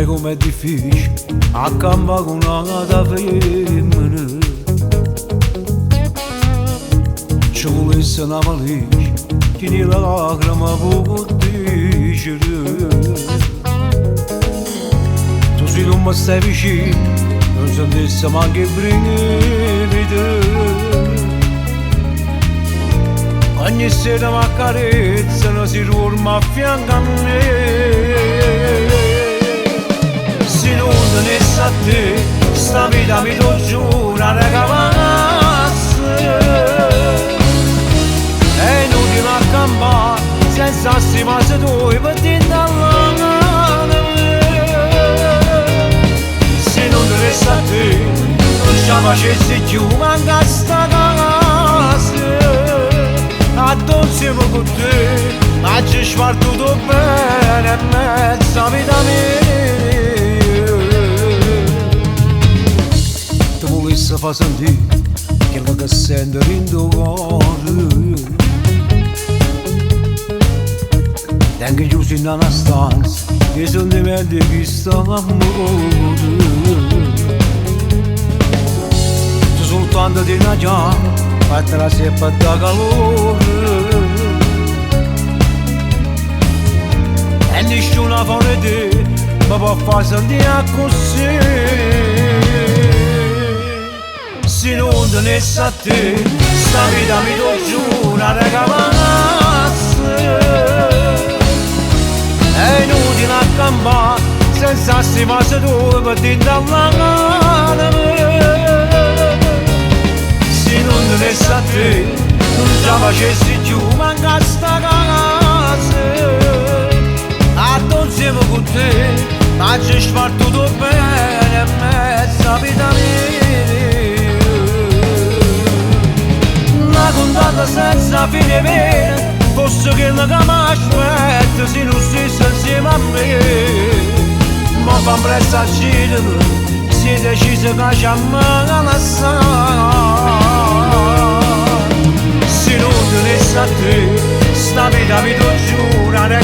sai com'è difficile accampare con una femmina. Ci volesse una valigia che ne lacrima può dicere. Tu se non mi stai vicino non sentissi manco i brividi. Ogni sera mi accarezzano, si ruorma a fianco a me. Se non tenessi a te, sta vita mi do giura che passi. È inutile accampare, senza stimare tu, per dire dall'anima. Se non tenessi a te, non ci facessi più manca sta casa. Addossiamo con te, ma ci spartuto bene in mezzo a vita mia. Ti volessi far sentire quello che sento in tuo cuore. Tengo chiuso in una stanza i sentimenti che stanno a morire. Tu soltanto di una chiave fatta la seppa da calore e nessuna fuori te mi può far sentire così. Se non tenessi a te sta vita mi do giura che passi. È inutile accampare senza stimare tu per dire dall'anima. Se non tenessi a te, non ci facessi più manca sta casa. Addossiamo con te, ma ci spartuto bene in mezzo a vita mia. Una contata senza fine vera, fosse che mi aspetta se non stessi insieme a me. Ma fa presto a scegliere, si è deciso che ci ammazza. Se non tenessi a te, sta vita mi do giura che